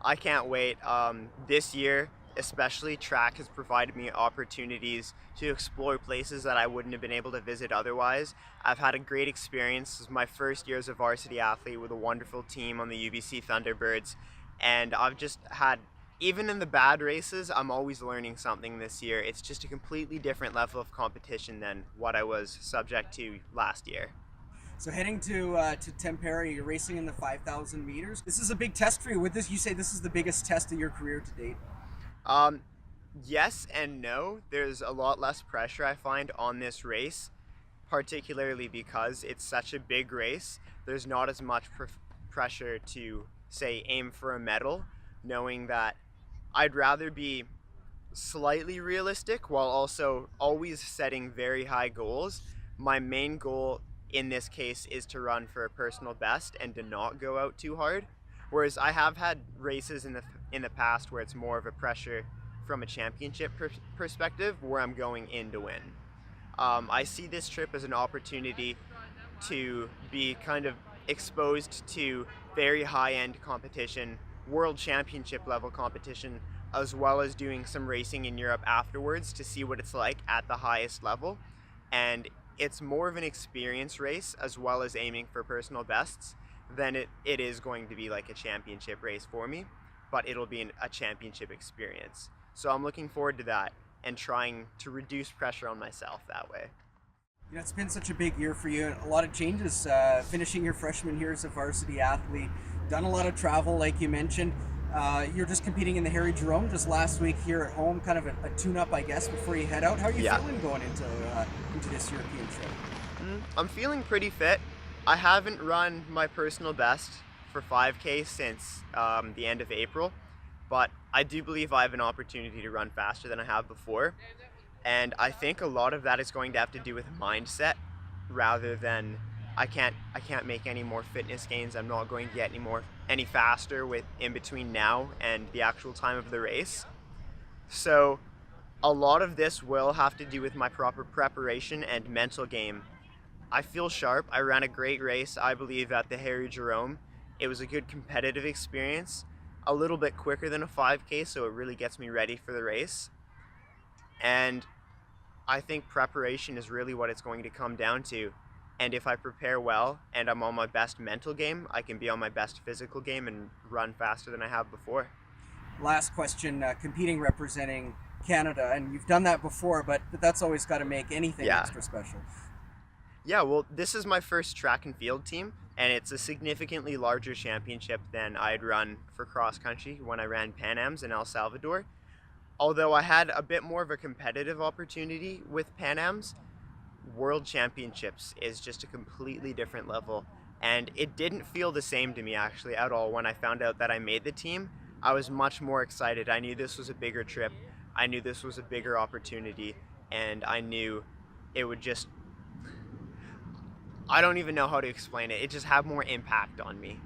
I can't wait. This year, especially, track has provided me opportunities to explore places that I wouldn't have been able to visit otherwise. I've had a great experience. This is my first year as a varsity athlete with a wonderful team on the UBC Thunderbirds, and I've just had, even in the bad races, I'm always learning something this year. It's just a completely different level of competition than what I was subject to last year. So heading to Tampere, you're racing in the 5,000 meters. This is a big test for you. With this, you say this is the biggest test of your career to date. Um, yes and no. There's a lot less pressure I find on this race, particularly because it's such a big race. There's not as much pressure to, say, aim for a medal, knowing that I'd rather be slightly realistic while also always setting very high goals. My main goal in this case is to run for a personal best and to not go out too hard. Whereas I have had races in the past where it's more of a pressure from a championship perspective where I'm going in to win. I see this trip as an opportunity to be kind of exposed to very high-end competition, world championship level competition, as well as doing some racing in Europe afterwards to see what it's like at the highest level. And it's more of an experience race as well as aiming for personal bests than it is going to be like a championship race for me, but it'll be a championship experience. So I'm looking forward to that and trying to reduce pressure on myself that way. You know, it's been such a big year for you, and a lot of changes. Finishing your freshman year as a varsity athlete, done a lot of travel, like you mentioned. You're just competing in the Harry Jerome just last week here at home, kind of a tune-up, I guess, before you head out. How are you Yeah. feeling going into this European trip? I'm feeling pretty fit. I haven't run my personal best for 5K since the end of April, but I do believe I have an opportunity to run faster than I have before. And I think a lot of that is going to have to do with mindset rather than I can't make any more fitness gains. I'm not going to get any faster with in between now and the actual time of the race. So a lot of this will have to do with my proper preparation and mental game. I feel sharp. I ran a great race, I believe, at the Harry Jerome. It was a good competitive experience, a little bit quicker than a 5K, so it really gets me ready for the race. And I think preparation is really what it's going to come down to. And if I prepare well and I'm on my best mental game, I can be on my best physical game and run faster than I have before. Last question, competing representing Canada, and you've done that before, but that's always got to make anything Yeah. extra special. Yeah, well, this is my first track and field team, and it's a significantly larger championship than I'd run for cross country when I ran Pan Ams in El Salvador. Although I had a bit more of a competitive opportunity with Pan Ams, World Championships is just a completely different level. And it didn't feel the same to me actually at all when I found out that I made the team. I was much more excited. I knew this was a bigger trip. I knew this was a bigger opportunity. And I knew it would just, I don't even know how to explain it. It just had more impact on me.